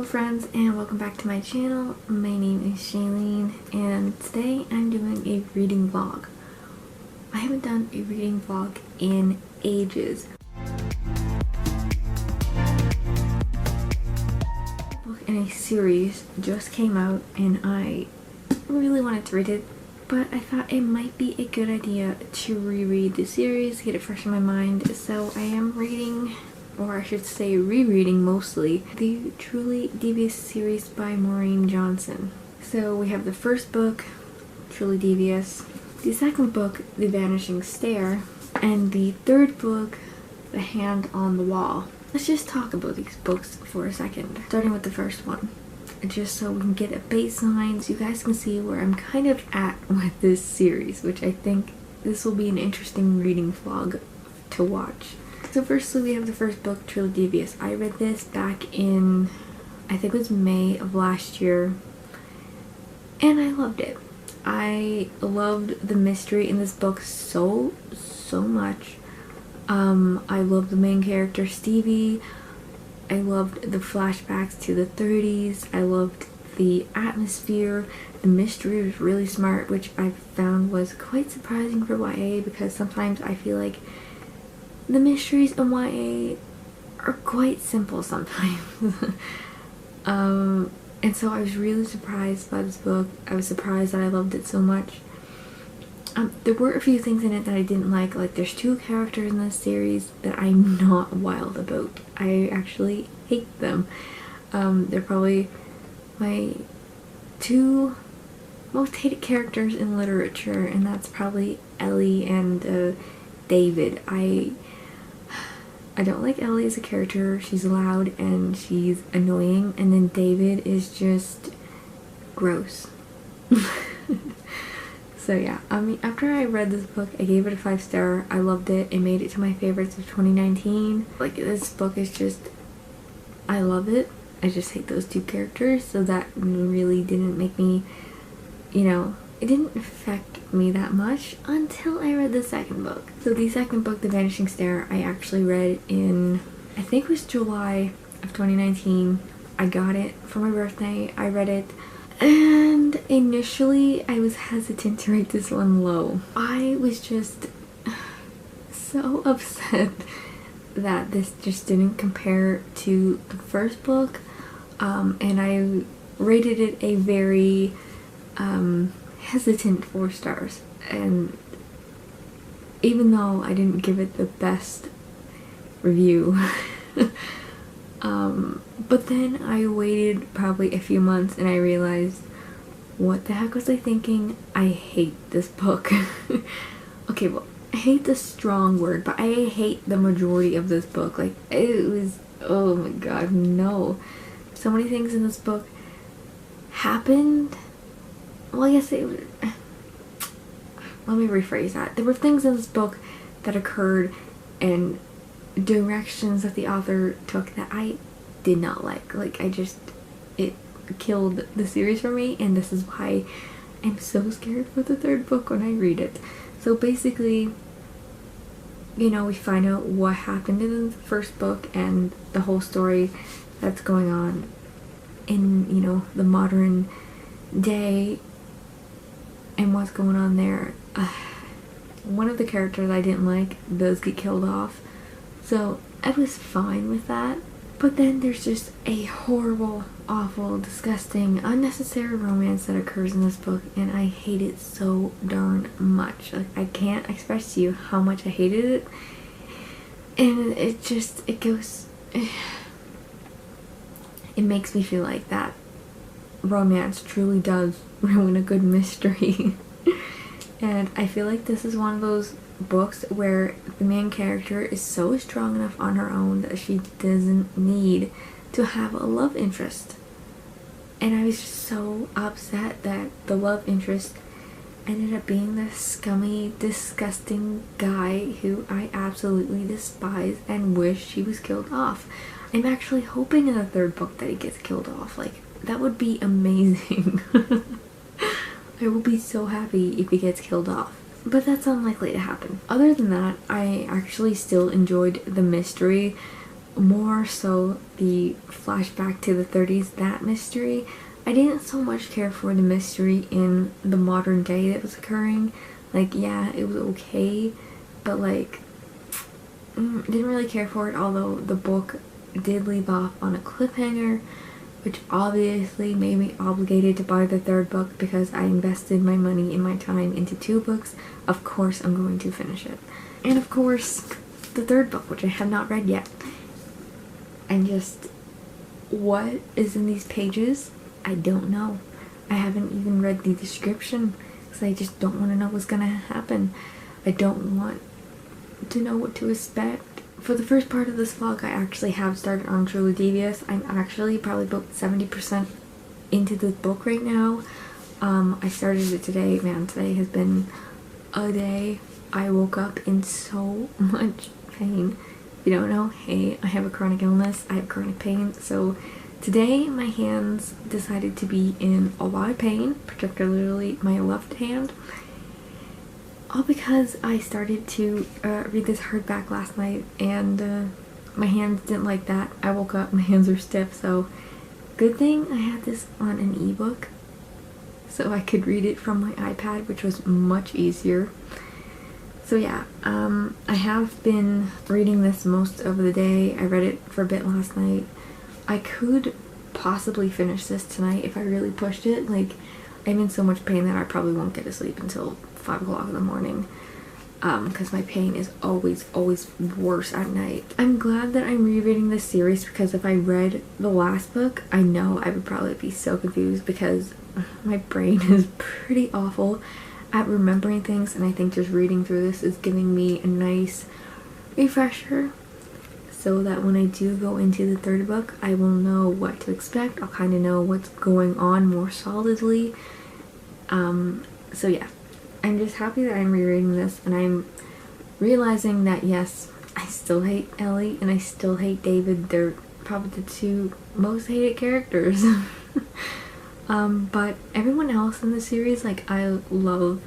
friends, and welcome back to my channel. My name is Shaelene, and today I'm doing a reading vlog. I haven't done a reading vlog in ages. A book in a series just came out and I really wanted to read it, but I thought it might be a good idea to reread the series, get it fresh in my mind. So I am reading, or I should say rereading mostly, the Truly Devious series by Maureen Johnson. So we have the first book, Truly Devious, the second book, The Vanishing Stare, and the third book, The Hand on the Wall. Let's just talk about these books for a second, starting with the first one, just so we can get a baseline so you guys can see where I'm kind of at with this series, which I think this will be an interesting reading vlog to watch. So firstly, we have the first book, Truly Devious. I read this back in, I think it was May of last year, and I loved it. I loved the mystery in this book so much. I loved the main character, Stevie. I loved the flashbacks to the 30s. I loved the atmosphere. The mystery was really smart, which I found was quite surprising for YA, because sometimes I feel like the mysteries in YA are quite simple sometimes. And so I was really surprised by this book. I was surprised that I loved it so much. There were a few things in it that I didn't like. Like, there's two characters in this series that I'm not wild about. I actually hate them. They're probably my two most hated characters in literature, and that's probably Ellie and David. I don't like Ellie as a character. She's loud and she's annoying, and then David is just gross. So yeah, I mean, after I read this book, I gave it a 5-star. I loved it. It made it to my favorites of 2019. Like, this book is just, I love it. I just hate those two characters, so that really didn't make me, you know, it didn't affect me that much until I read the second book. So the second book, The Vanishing Stare, I actually read in, I think it was July of 2019. I got it for my birthday. I read it, and initially I was hesitant to rate this one low. I was just so upset that this just didn't compare to the first book, and I rated it a very hesitant 4 stars. And even though I didn't give it the best review, but then I waited probably a few months and I realized, what the heck was I thinking? I hate this book. Okay, well, I hate the strong word, but I hate the majority of this book. Like, it was, oh my god, no. So many things in this book happened. Well, I guess let me rephrase that. There were things in this book that occurred and directions that the author took that I did not like. Like, it killed the series for me, and this is why I'm so scared for the third book when I read it. So basically, you know, we find out what happened in the first book and the whole story that's going on in, you know, the modern day and what's going on there. One of the characters I didn't like does get killed off, so I was fine with that. But then there's just a horrible, awful, disgusting, unnecessary romance that occurs in this book, and I hate it so darn much. Like, I can't express to you how much I hated it. And it goes, it makes me feel like that romance truly does ruin a good mystery. And I feel like this is one of those books where the main character is so strong enough on her own that she doesn't need to have a love interest. And I was just so upset that the love interest ended up being this scummy, disgusting guy who I absolutely despise and wish he was killed off. I'm actually hoping in the third book that he gets killed off. Like, that would be amazing. I will be so happy if he gets killed off. But that's unlikely to happen. Other than that, I actually still enjoyed the mystery. more so the flashback to the 30s, that mystery. I didn't so much care for the mystery in the modern day that was occurring. Like, yeah, it was okay, but like, didn't really care for it, although the book did leave off on a cliffhanger, which obviously made me obligated to buy the third book because I invested my money and my time into 2 books. Of course I'm going to finish it. And of course, the third book, which I have not read yet. And just, what is in these pages? I don't know. I haven't even read the description because I just don't want to know what's gonna happen. I don't want to know what to expect. For the first part of this vlog, I actually have started on Truly Devious. I'm actually probably about 70% into the book right now. I started it today. Man, today has been a day. I woke up in so much pain. If you don't know, hey, I have a chronic illness. I have chronic pain. So today my hands decided to be in a lot of pain, particularly my left hand. All because I started to read this hardback last night, and my hands didn't like that. I woke up, my hands are stiff, so good thing I had this on an ebook so I could read it from my iPad, which was much easier. So yeah, I have been reading this most of the day. I read it for a bit last night. I could possibly finish this tonight if I really pushed it. Like, I'm in so much pain that I probably won't get to sleep until 5 o'clock in the morning, because my pain is always worse at night. I'm glad that I'm rereading this series, because if I read the last book, I know I would probably be so confused because my brain is pretty awful at remembering things, and I think just reading through this is giving me a nice refresher so that when I do go into the third book, I will know what to expect. I'll kind of know what's going on more solidly. So yeah, I'm just happy that I'm rereading this, and I'm realizing that yes, I still hate Ellie and I still hate David. They're probably the 2 most hated characters. But everyone else in the series, like, I love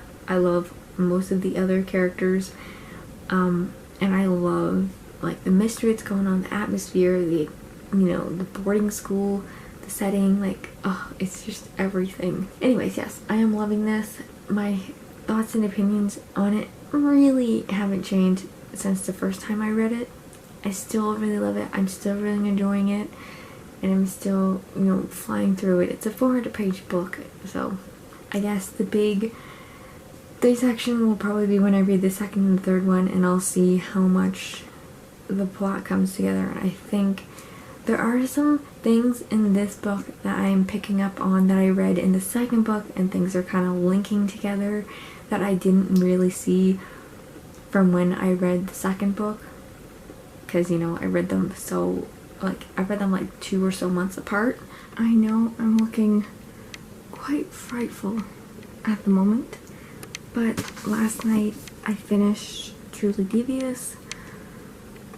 most of the other characters, and I love, like, the mystery that's going on, the atmosphere, the, you know, the boarding school, the setting, like, oh, it's just everything. Anyways, yes, I am loving this. My thoughts and opinions on it really haven't changed since the first time I read it. I still really love it. I'm still really enjoying it, and I'm still, you know, flying through it. It's a 400-page book, so I guess the big 3 section will probably be when I read the second and the third one, and I'll see how much the plot comes together. And I think there are some things in this book that I'm picking up on that I read in the second book, and things are kind of linking together that I didn't really see from when I read the second book, because, you know, I read them so, like, I read them like 2 or so months apart. I know I'm looking quite frightful at the moment, but last night I finished Truly Devious.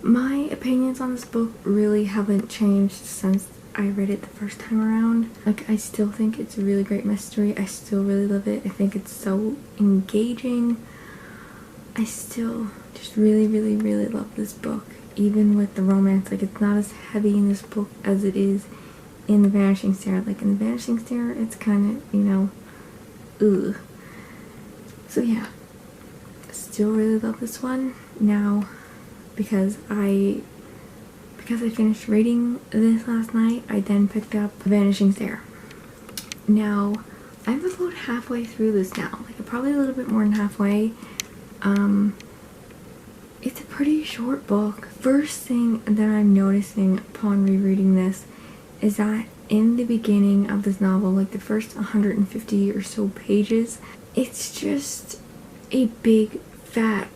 My opinions on this book really haven't changed since I read it the first time around. Like, I still think it's a really great mystery. I still really love it. I think it's so engaging. I still just really love this book, even with the romance. Like, it's not as heavy in this book as it is in The Vanishing Stair. Like, in The Vanishing Stair, it's kind of, you know, ugh. So yeah, still really love this one. Now, because I finished reading this last night, I then picked up The Vanishing Stair. Now, I'm about halfway through this now, like probably a little bit more than halfway. It's a pretty short book. First thing that I'm noticing upon rereading this is that in the beginning of this novel, like the first 150 or so pages, it's just a big fat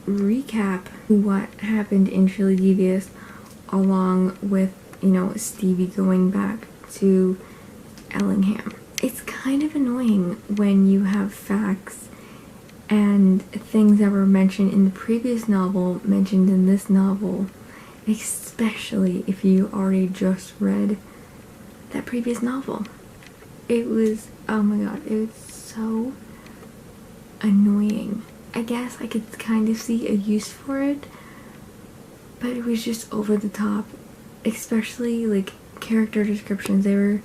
recap of what happened in Truly Devious, along with, you know, Stevie going back to Ellingham. It's kind of annoying when you have facts and things that were mentioned in the previous novel mentioned in this novel, especially if you already just read that previous novel. It was, oh my god, it was so annoying. I guess I could kind of see a use for it, but it was just over the top especially like character descriptions. The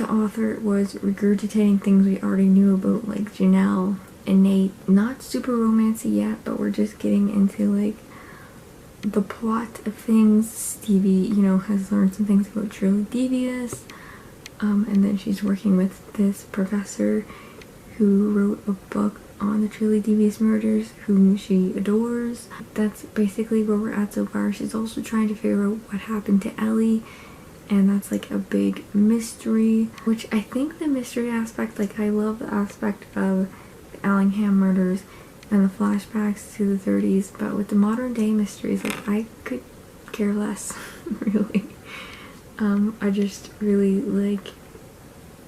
author was regurgitating things we already knew about, like Janelle and Nate. Not super romancy yet, but we're just getting into like the plot of things. Stevie, you know, has learned some things about Truly Devious, and then she's working with this professor who wrote a book on the Truly Devious murders, whom she adores. That's basically where we're at so far. She's also trying to figure out what happened to Ellie, and that's like a big mystery, which I think the mystery aspect, like I love the aspect of the Allingham murders and the flashbacks to the 30s, but with the modern day mysteries, like I could care less, really. I just really like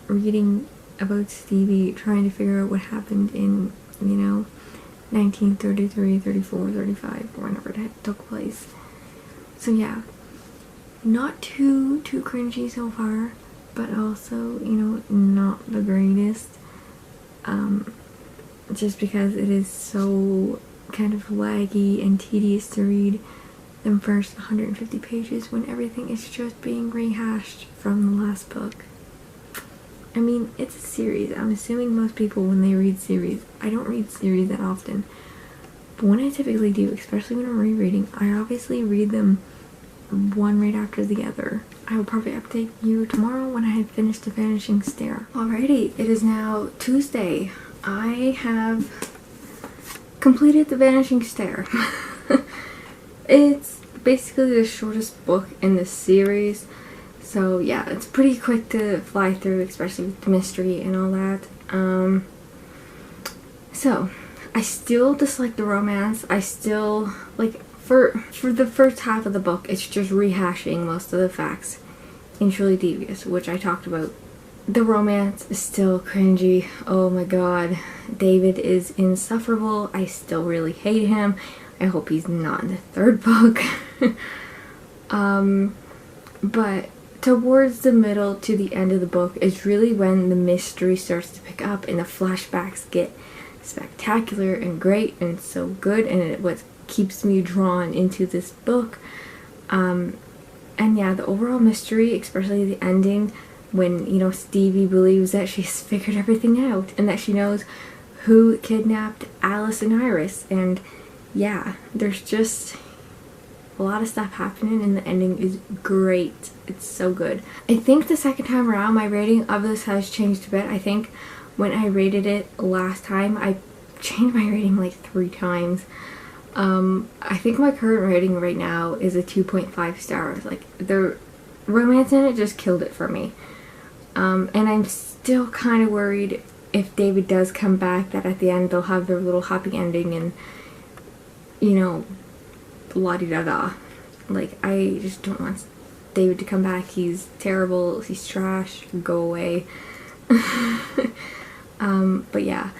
reading about Stevie trying to figure out what happened in, you know, 1933, 34, 35, whenever it took place. So yeah, not too cringy so far, but also, you know, not the greatest. Just because it is so kind of laggy and tedious to read the first 150 pages when everything is just being rehashed from the last book. I mean, it's a series. I'm assuming most people, when they read series, I don't read series that often, but when I typically do, especially when I'm rereading, I obviously read them one right after the other. I will probably update you tomorrow when I have finished The Vanishing Stair. Alrighty, it is now Tuesday. I have completed The Vanishing Stair. It's basically the shortest book in the series, so yeah, it's pretty quick to fly through, especially with the mystery and all that. So I still dislike the romance. I still like, for the first half of the book, it's just rehashing most of the facts in Truly Devious, which I talked about. The romance is still cringy. Oh my god, David is insufferable. I still really hate him. I hope he's not in the third book. But towards the middle to the end of the book is really when the mystery starts to pick up and the flashbacks get spectacular and great and so good, and it what keeps me drawn into this book. And yeah, the overall mystery, especially the ending, when, you know, Stevie believes that she's figured everything out and that she knows who kidnapped Alice and Iris, and yeah, there's just a lot of stuff happening and the ending is great. It's so good. I think the second time around my rating of this has changed a bit. I think when I rated it last time, I changed my rating like 3 times. I think my current rating right now is a 2.5 stars. Like, the romance in it just killed it for me. And I'm still kind of worried if David does come back, that at the end they'll have their little happy ending and, you know, la-di-da-da. Like, I just don't want David to come back. He's terrible. He's trash. Go away. But yeah,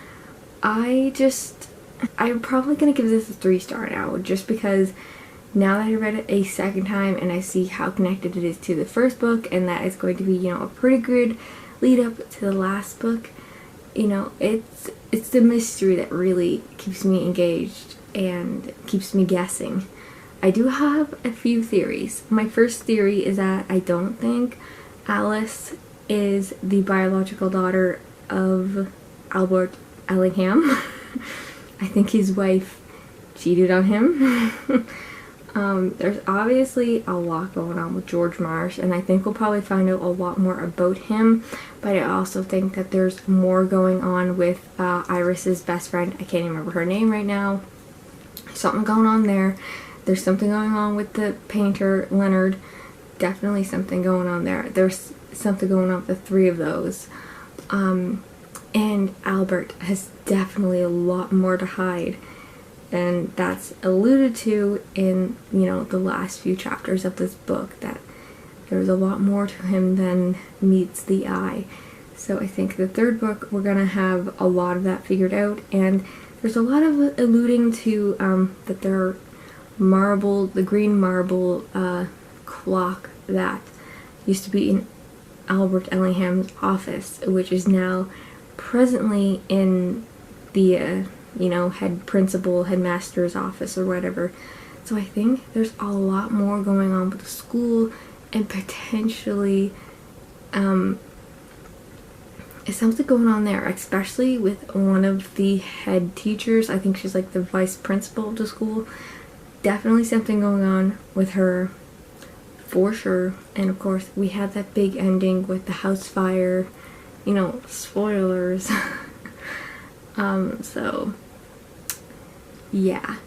I'm probably gonna give this a 3-star now, just because now that I read it a second time and I see how connected it is to the first book, and that it's going to be, you know, a pretty good lead up to the last book. You know, it's the mystery that really keeps me engaged and keeps me guessing. I do have a few theories. My first theory is that I don't think Alice is the biological daughter of Albert Allingham. I think his wife cheated on him. There's obviously a lot going on with George Marsh, and I think we'll probably find out a lot more about him, but I also think that there's more going on with Iris's best friend. I can't remember her name right now. Something going on there. There's something going on with the painter, Leonard. Definitely something going on there. There's something going on with the 3 of those. And Albert has definitely a lot more to hide. And that's alluded to in, you know, the last few chapters of this book, that there's a lot more to him than meets the eye. So I think the third book, we're gonna have a lot of that figured out, and there's a lot of alluding to that there are the green marble clock that used to be in Albert Ellingham's office, which is now presently in the you know, headmaster's office or whatever. So I think there's a lot more going on with the school, and potentially something going on there, especially with one of the head teachers. I think she's like the vice principal of the school. Definitely something going on with her, for sure. And of course, we had that big ending with the house fire, you know, spoilers. So yeah,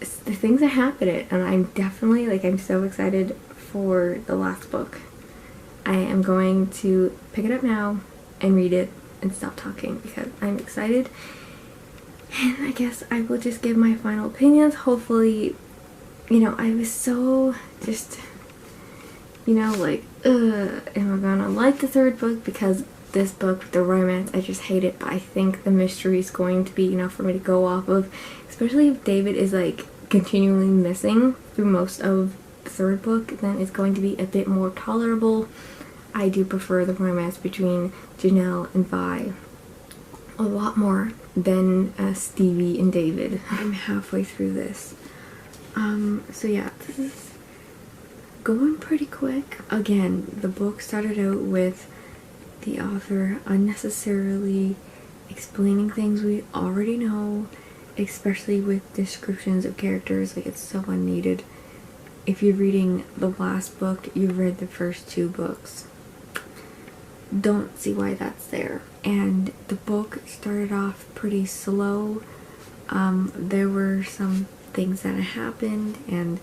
the things that happen in it, and I'm definitely, like, I'm so excited for the last book. I am going to pick it up now and read it and stop talking because I'm excited. And I guess I will just give my final opinions. Hopefully, you know, I was so just, you know, like, am I gonna like the third book? Because this book, the romance, I just hate it. But I think the mystery is going to be enough for me to go off of, especially if David is like continually missing through most of the third book. Then it's going to be a bit more tolerable. I do prefer the romance between Janelle and Vi a lot more than Stevie and David. I'm halfway through this. So yeah, this is going pretty quick. Again, the book started out with the author unnecessarily explaining things we already know, especially with descriptions of characters. Like, it's so unneeded. If you're reading the last book, you've read the first two books. Don't see why that's there. And the book started off pretty slow. There were some things that happened, and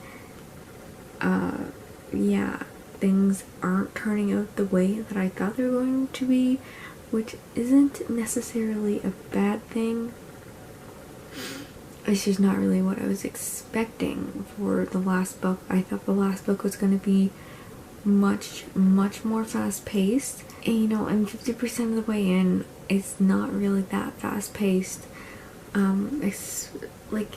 yeah, things aren't turning out the way that I thought they were going to be, which isn't necessarily a bad thing. It's just not really what I was expecting for the last book. I thought the last book was going to be much more fast-paced, and you know, I'm 50% of the way in. It's not really that fast-paced. It's like,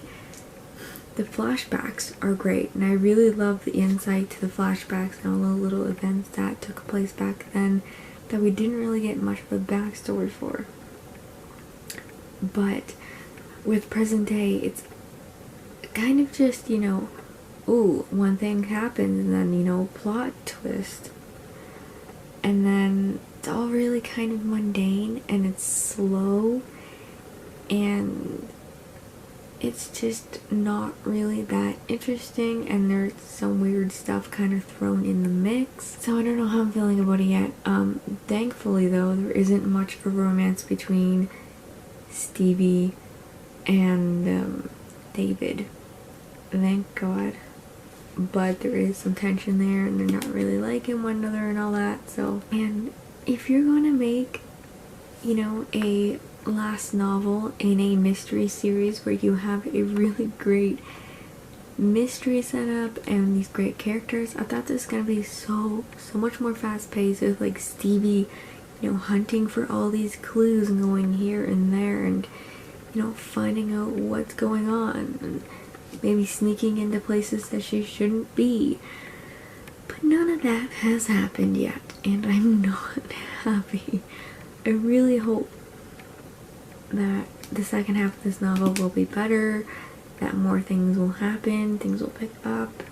the flashbacks are great, and I really love the insight to the flashbacks and all the little events that took place back then that we didn't really get much of a backstory for. But with present day, it's kind of just, you know, ooh, one thing happens, and then, you know, plot twist. And then it's all really kind of mundane, and it's slow, and it's just not really that interesting, and there's some weird stuff kind of thrown in the mix. So I don't know how I'm feeling about it yet. Thankfully though, there isn't much of a romance between Stevie and David. Thank God. But there is some tension there, and they're not really liking one another and all that. So, and if you're gonna make, you know, a last novel in a mystery series where you have a really great mystery setup and these great characters, I thought this was gonna be so much more fast-paced, with like Stevie, you know, hunting for all these clues and going here and there, and you know, finding out what's going on, and maybe sneaking into places that she shouldn't be. But none of that has happened yet, and I'm not happy. I really hope that the second half of this novel will be better, that more things will happen, things will pick up,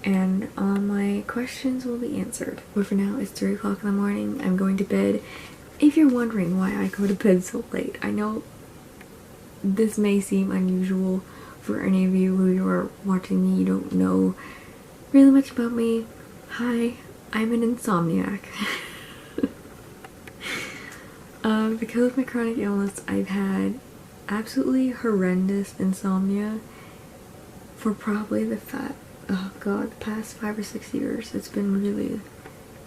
and all my questions will be answered. But for now, it's 3 o'clock in the morning. I'm going to bed. If you're wondering why I go to bed so late, I know this may seem unusual for any of you who are watching me. You don't know really much about me. Hi, I'm an insomniac. Because of my chronic illness, I've had absolutely horrendous insomnia for probably the past 5 or 6 years. It's been really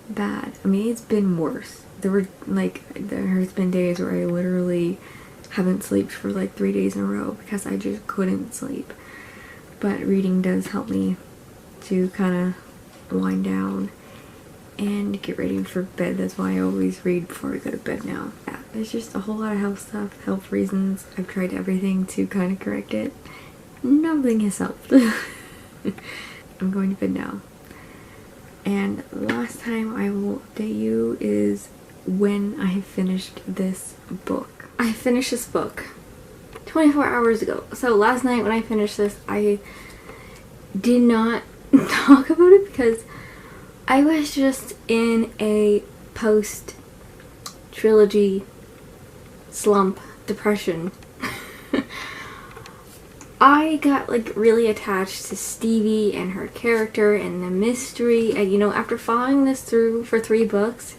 bad. I mean, it's been worse. There has been days where I literally haven't slept for like 3 days in a row because I just couldn't sleep. But reading does help me to kind of wind down and get ready for bed. That's why I always read before I go to bed now. Yeah, there's just a whole lot of health stuff, health reasons. I've tried everything to kind of correct it. Nothing has helped. I'm going to bed now. And last time I will update you is when I have finished this book. I finished this book 24 hours ago. So last night when I finished this, I did not talk about it because I was just in a post-trilogy slump depression. I got like really attached to Stevie and her character and the mystery, and you know, after following this through for 3 books,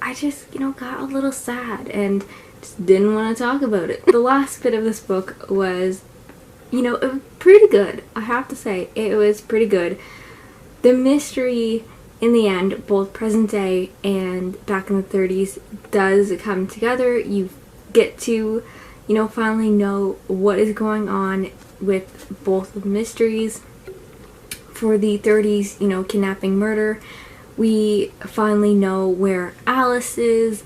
I just, you know, got a little sad and just didn't want to talk about it. The last bit of this book was, you know, it was pretty good. I have to say, it was pretty good. The mystery in the end, both present day and back in the 30s, does come together. You get to, you know, finally know what is going on with both the mysteries. For the 30s, you know, kidnapping, murder, we finally know where Alice is,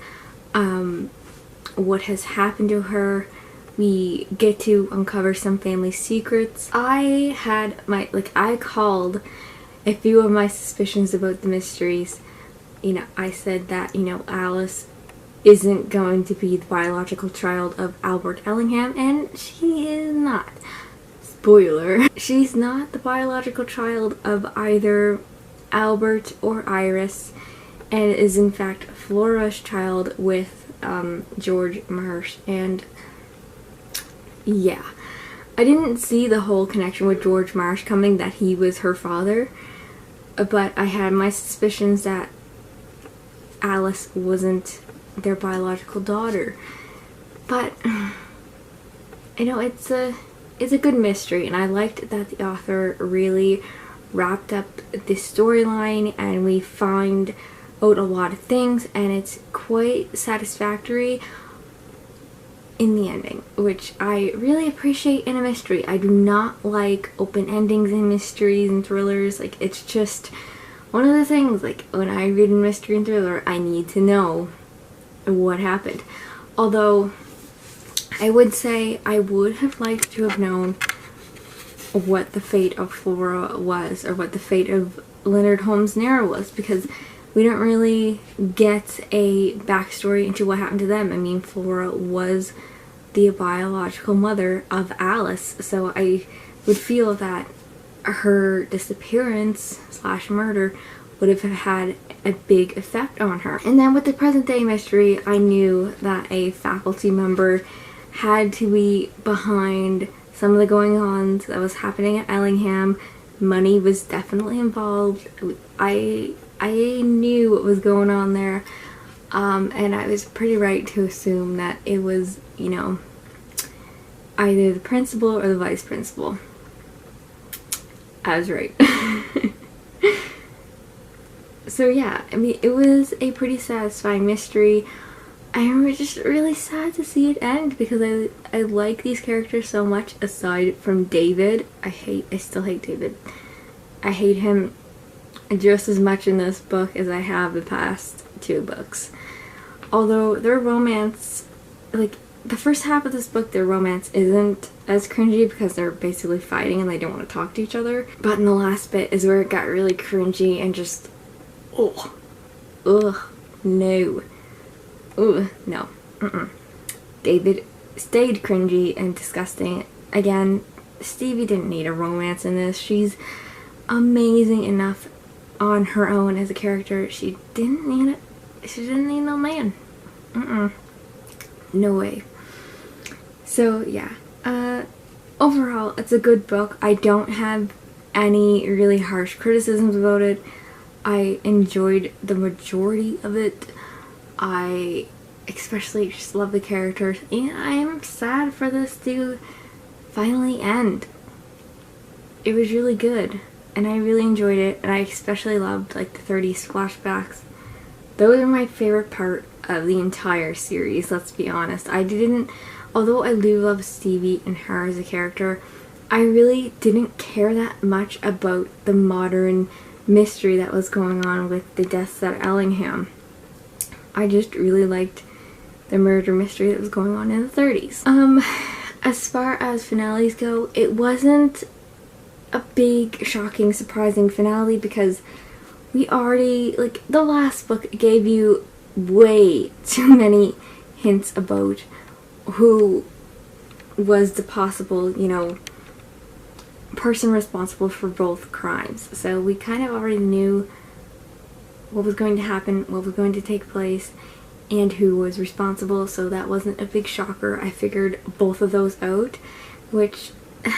what has happened to her. We get to uncover some family secrets. I called a few of my suspicions about the mysteries. You know, I said that, you know, Alice isn't going to be the biological child of Albert Ellingham, and she is not. Spoiler. She's not the biological child of either Albert or Iris, and is in fact Flora's child with George Marsh. And yeah, I didn't see the whole connection with George Marsh coming, that he was her father, but I had my suspicions that Alice wasn't their biological daughter. But you know, it's a good mystery, and I liked that the author really wrapped up this storyline and we find out a lot of things, and it's quite satisfactory in the ending, which I really appreciate in a mystery. I do not like open endings in mysteries and thrillers. Like, it's just one of the things, like, when I read a mystery and thriller, I need to know what happened. Although I would say I would have liked to have known what the fate of Flora was, or what the fate of Leonard Holmes' Nera was, because we don't really get a backstory into what happened to them. I mean, Flora was the biological mother of Alice, so I would feel that her disappearance / murder would have had a big effect on her. And then with the present day mystery, I knew that a faculty member had to be behind some of the going-ons that was happening at Ellingham. Money was definitely involved. I knew what was going on there, and I was pretty right to assume that it was, you know, either the principal or the vice principal. I was right. So yeah, I mean, it was a pretty satisfying mystery. I was just really sad to see it end, because I like these characters so much. Aside from David, I still hate David. I hate him just as much in this book as I have the past 2 books. Although their romance, like, the first half of this book, their romance isn't as cringy because they're basically fighting and they don't want to talk to each other. But in the last bit is where it got really cringy and just, no. No. David stayed cringy and disgusting. Again, Stevie didn't need a romance in this. She's amazing enough on her own as a character. She didn't need it. She didn't need no man. No way. So yeah, overall, it's a good book. I don't have any really harsh criticisms about it. I enjoyed the majority of it. I especially just love the characters, and I am sad for this to finally end. It was really good, and I really enjoyed it, and I especially loved, like, the 30s flashbacks. Those are my favorite part of the entire series, let's be honest. Although I do love Stevie and her as a character, I really didn't care that much about the modern mystery that was going on with the deaths at Ellingham. I just really liked the murder mystery that was going on in the 30s. As far as finales go, it wasn't a big, shocking, surprising finale, because we already, like, the last book gave you way too many hints about who was the possible, you know, person responsible for both crimes. So we kind of already knew what was going to happen, what was going to take place, and who was responsible, so that wasn't a big shocker. I figured both of those out, which the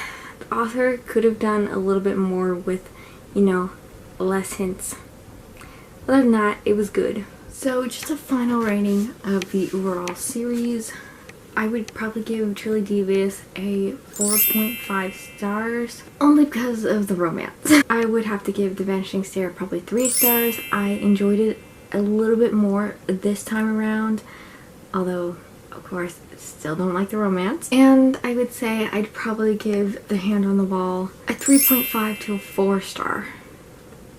author could have done a little bit more with, you know, less hints. Other than that, it was good. So just a final rating of the overall series. I would probably give Truly Devious a 4.5 stars, only because of the romance. I would have to give The Vanishing Stair probably 3 stars. I enjoyed it a little bit more this time around, although of course still don't like the romance. And I would say I'd probably give The Hand on the Wall a 3.5 to a 4 star.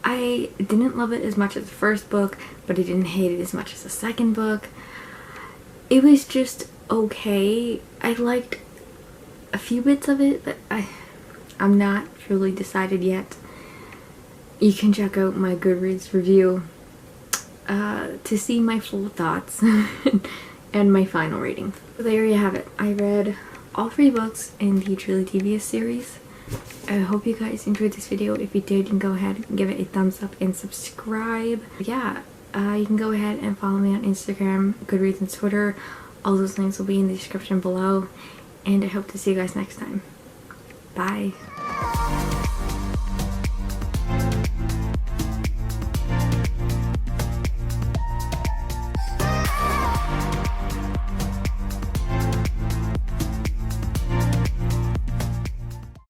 I didn't love it as much as the first book, but I didn't hate it as much as the second book. It was just okay. I liked a few bits of it, but I'm not truly decided yet. You can check out my Goodreads review to see my full thoughts and my final rating. There you have it. I read all 3 books in the Truly Devious series. I hope you guys enjoyed this video. If you did, you can go ahead and give it a thumbs up and subscribe. Yeah, you can go ahead and follow me on Instagram, Goodreads, and Twitter. All those links will be in the description below. And I hope to see you guys next time. Bye.